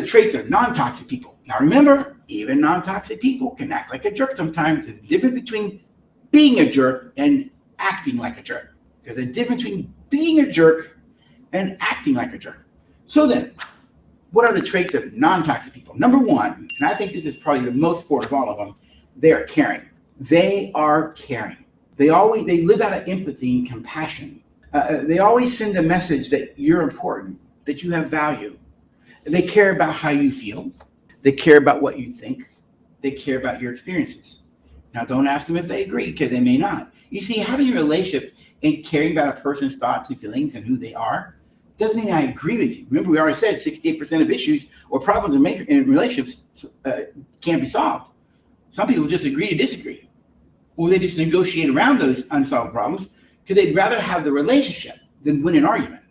the traits of non-toxic people? Now remember, even non-toxic people can act like a jerk sometimes. There's a difference between being a jerk and acting like a jerk. There's a difference between being a jerk and acting like a jerk. So then, what are the traits of non-toxic people? Number one, and I think this is probably the most important of all of them, they are caring. They are caring. They live out of empathy and compassion. They always send a message that you're important, that you have value. They care about how you feel. They care about what you think. They care about your experiences. Now, don't ask them if they agree, because they may not. You see, having a relationship and caring about a person's thoughts and feelings and who they are doesn't mean I agree with you. Remember, we already said 68% of issues or problems in relationships can't be solved. Some people just agree to disagree, or they just negotiate around those unsolved problems because they'd rather have the relationship than win an argument.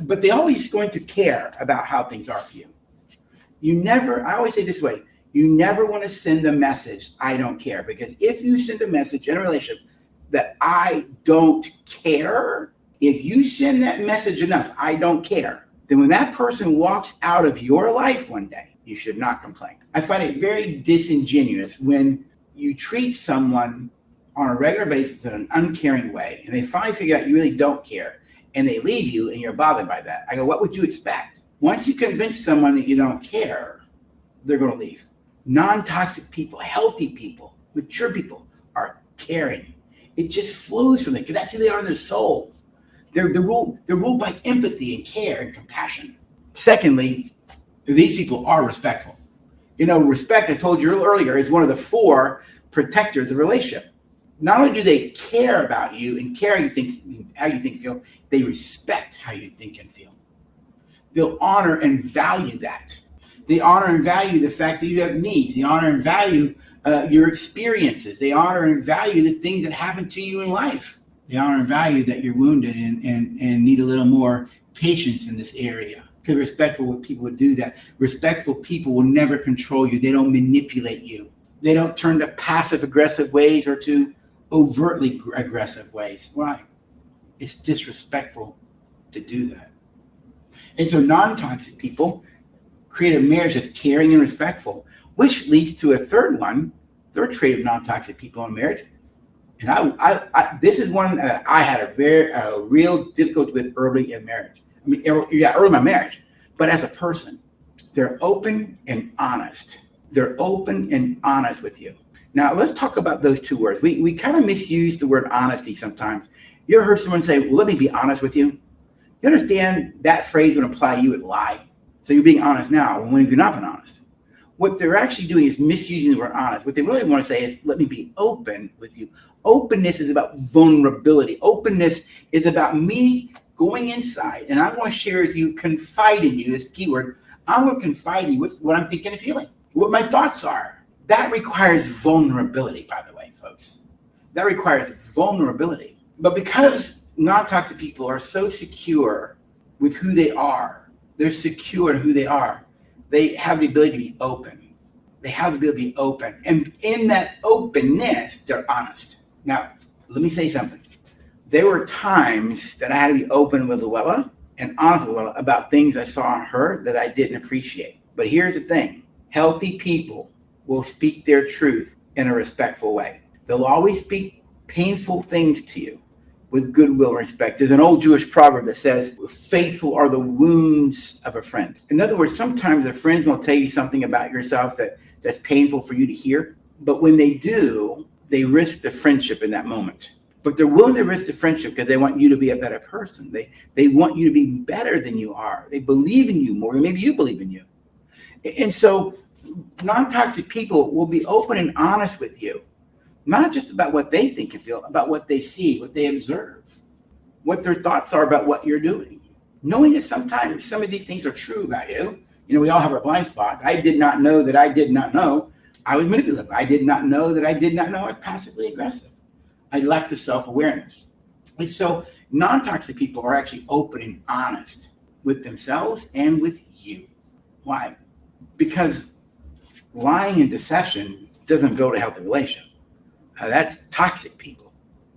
But they always going to care about how things are for you. I always say this way, you never want to send a message, I don't care. Because if you send a message in a relationship that I don't care, if you send that message enough, I don't care, then when that person walks out of your life one day, you should not complain. I find it very disingenuous when you treat someone on a regular basis in an uncaring way, and they finally figure out you really don't care, and they leave you, and you're bothered by that. I go, what would you expect? Once you convince someone that you don't care, they're going to leave. Non-toxic people, healthy people, mature people are caring. It just flows from them because that's who they are in their soul. They're ruled by empathy and care and compassion. Secondly, these people are respectful. Respect, I told you earlier, is one of the 4 protectors of a relationship. Not only do they care about you and care how you think and feel, they respect how you think and feel. They'll honor and value that. They honor and value the fact that you have needs. They honor and value your experiences. They honor and value the things that happen to you in life. They honor and value that you're wounded and need a little more patience in this area. Because respectful people would do that. Respectful people will never control you. They don't manipulate you. They don't turn to passive aggressive ways or to overtly aggressive ways. Why? It's disrespectful to do that. And so non-toxic people create a marriage that's caring and respectful, which leads to a third trait of non-toxic people in marriage. And this is one that I had a real difficulty with early in marriage. Early in my marriage. But as a person, they're open and honest. They're open and honest with you. Now, let's talk about those 2 words. We kind of misuse the word honesty sometimes. You ever heard someone say, well, let me be honest with you? You understand that phrase would imply you would lie. So you're being honest now when you've not been honest. What they're actually doing is misusing the word honest. What they really want to say is, let me be open with you. Openness is about vulnerability. Openness is about me going inside, and I'm going to share with you, confide in you, this keyword. I'm going to confide in you what I'm thinking and feeling, what my thoughts are. That requires vulnerability, by the way, folks. That requires vulnerability. But because non-toxic people are so secure with who they are, they're secure in who they are, they have the ability to be open. They have the ability to be open. And in that openness, they're honest. Now, let me say something. There were times that I had to be open with Luella and honest with Luella about things I saw in her that I didn't appreciate. But here's the thing. Healthy people will speak their truth in a respectful way. They'll always speak painful things to you with goodwill and respect. There's an old Jewish proverb that says, faithful are the wounds of a friend. In other words, sometimes a friend will tell you something about yourself that's painful for you to hear. But when they do, they risk the friendship in that moment. But they're willing to risk the friendship because they want you to be a better person. They want you to be better than you are. They believe in you more than maybe you believe in you. And so non-toxic people will be open and honest with you, not just about what they think and feel, about what they see, what they observe, what their thoughts are about what you're doing. Knowing that sometimes some of these things are true about you. We all have our blind spots. I did not know that I did not know I was manipulative. I did not know that I did not know I was passively aggressive. I lacked the self-awareness. And so non-toxic people are actually open and honest with themselves and with you. Why? Because lying and deception doesn't build a healthy relationship. That's toxic people.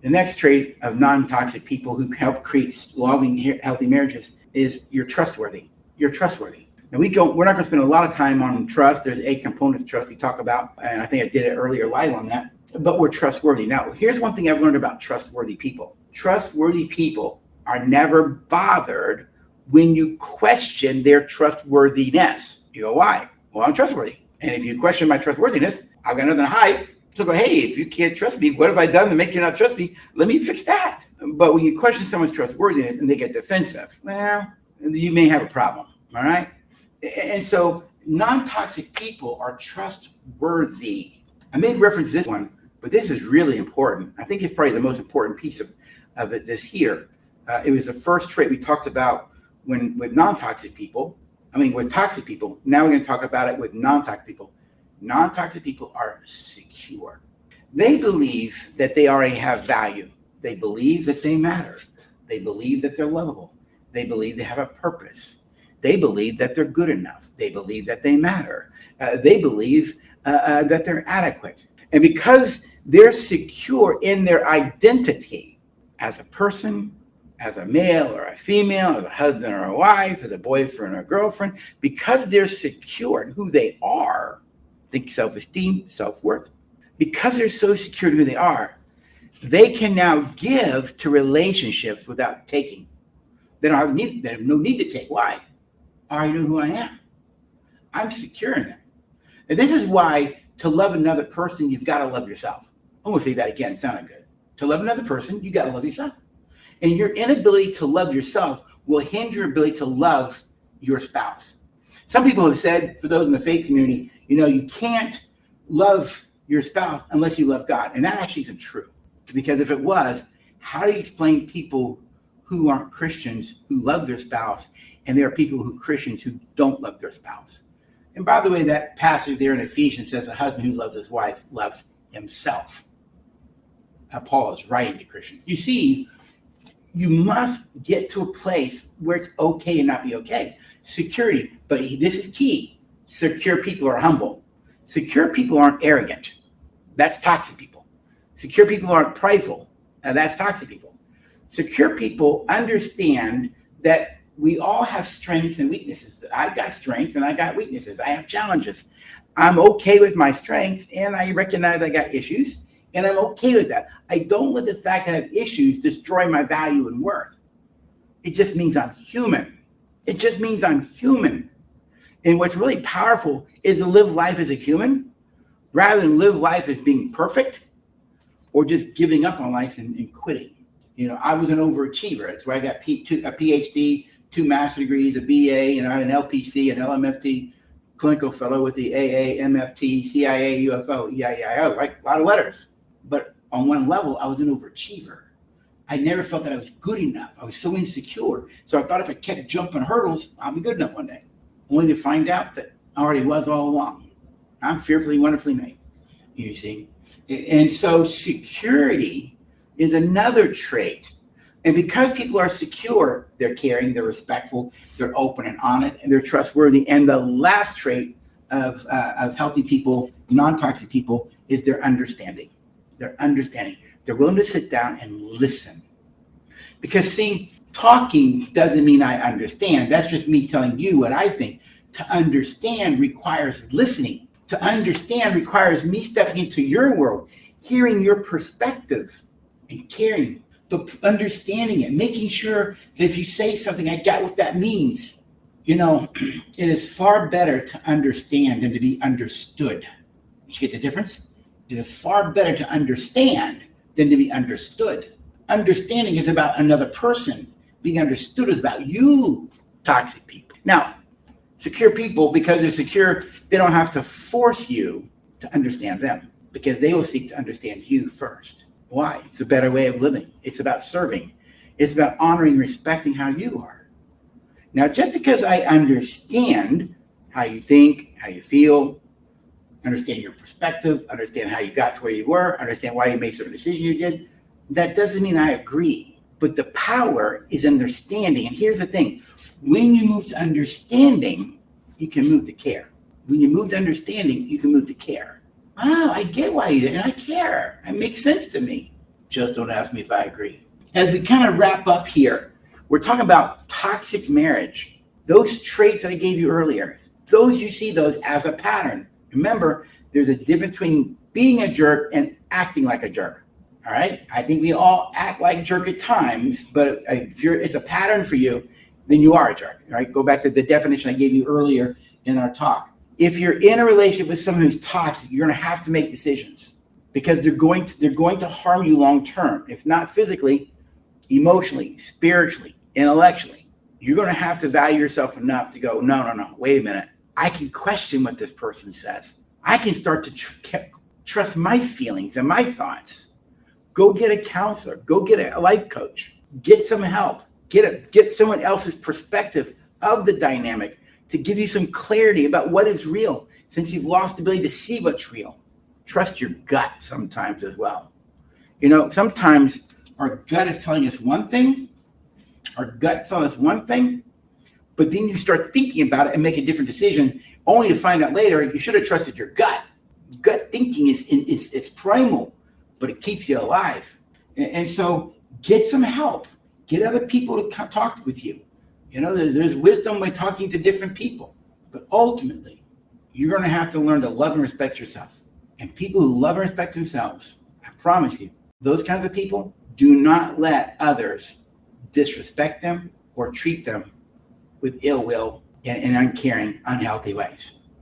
The next trait of non-toxic people who help create loving, healthy marriages is you're trustworthy. You're trustworthy. Now we're not going to spend a lot of time on trust. There's 8 components of trust we talk about, and I think I did it earlier live on that. But we're trustworthy. Now, here's one thing I've learned about trustworthy people. Trustworthy people are never bothered when you question their trustworthiness. You go, why? Well, I'm trustworthy. And if you question my trustworthiness, I've got nothing to hide. So go, hey, if you can't trust me, what have I done to make you not trust me? Let me fix that. But when you question someone's trustworthiness and they get defensive, well, you may have a problem. All right. And so non-toxic people are trustworthy. I made reference to this one, but this is really important. I think it's probably the most important piece of it this here. It was the first trait we talked about with non-toxic people. With toxic people. Now we're going to talk about it with non-toxic people. Non-toxic people are secure. They believe that they already have value. They believe that they matter. They believe that they're lovable. They believe they have a purpose. They believe that they're good enough. They believe that they matter. They believe that they're adequate. And because they're secure in their identity as a person, as a male or a female, as a husband or a wife, as a boyfriend or a girlfriend, because they're secure in who they are, think self-esteem, self-worth, because they're so secure in who they are, they can now give to relationships without taking. They have no need to take. Why? I already know who I am. I'm secure in that. And this is why to love another person, you've got to love yourself. I'm going to say that again. It sounded good. To love another person, you got to love yourself. And your inability to love yourself will hinder your ability to love your spouse. Some people have said, for those in the faith community, you can't love your spouse unless you love God. And that actually isn't true. Because if it was, how do you explain people who aren't Christians who love their spouse, and there are people Christians who don't love their spouse? And by the way, that passage there in Ephesians says a husband who loves his wife loves himself. Paul is writing to Christians. You see, you must get to a place where it's okay to not be okay. Security, but this is key. Secure people are humble. Secure people aren't arrogant. That's toxic people. Secure people aren't prideful. That's toxic people. Secure people understand that we all have strengths and weaknesses. I've got strengths and I got weaknesses. I have challenges. I'm okay with my strengths and I recognize I got issues. And I'm okay with that. I don't let the fact that I have issues destroy my value and worth. It just means I'm human. It just means I'm human. And what's really powerful is to live life as a human rather than live life as being perfect or just giving up on life and quitting. I was an overachiever. That's why I got a PhD, 2 master's degrees, a BA, I had an LPC, an LMFT, clinical fellow with the AA, MFT, CIA, UFO, EIEIO, like a lot of letters. But on one level, I was an overachiever. I never felt that I was good enough. I was so insecure. So I thought if I kept jumping hurdles, I'll be good enough one day. Only to find out that I already was all along. I'm fearfully, wonderfully made, you see. And so security is another trait. And because people are secure, they're caring, they're respectful, they're open and honest, and they're trustworthy. And the last trait of healthy people, non-toxic people, is their understanding. Their understanding. They're willing to sit down and listen. Because see, talking doesn't mean I understand. That's just me telling you what I think. To understand requires listening. To understand requires me stepping into your world, hearing your perspective and caring, but understanding it, making sure that if you say something, I got what that means. It is far better to understand than to be understood. Did you get the difference? It is far better to understand than to be understood. Understanding is about another person. Being understood is about you, toxic people. Now, secure people, because they're secure, they don't have to force you to understand them because they will seek to understand you first. Why? It's a better way of living. It's about serving. It's about honoring, respecting how you are. Now, just because I understand how you think, how you feel, understand your perspective, understand how you got to where you were, understand why you made certain decisions you did, that doesn't mean I agree. But the power is understanding. And here's the thing. When you move to understanding, you can move to care. When you move to understanding, you can move to care. Oh, I get why you did, and I care. It makes sense to me. Just don't ask me if I agree. As we kind of wrap up here, we're talking about toxic marriage. Those traits that I gave you earlier, those you see those as a pattern. Remember, there's a difference between being a jerk and acting like a jerk. All right. I think we all act like jerk at times, but if it's a pattern for you, then you are a jerk. All right. Go back to the definition I gave you earlier in our talk. If you're in a relationship with someone who's toxic, you're going to have to make decisions because they're going to harm you long term. If not physically, emotionally, spiritually, intellectually. You're going to have to value yourself enough to go, no, wait a minute. I can question what this person says. I can start to trust my feelings and my thoughts. Go get a counselor. Go get a life coach. Get some help. Get someone else's perspective of the dynamic to give you some clarity about what is real, since you've lost the ability to see what's real. Trust your gut sometimes as well. Sometimes our gut is telling us one thing. Our gut's telling us one thing, but then you start thinking about it and make a different decision, only to find out later you should have trusted your gut. Gut thinking is primal, but it keeps you alive. And so get some help. Get other people to talk with you. There's wisdom by talking to different people. But ultimately, you're going to have to learn to love and respect yourself. And people who love and respect themselves, I promise you, those kinds of people do not let others disrespect them or treat them with ill will and uncaring, unhealthy ways.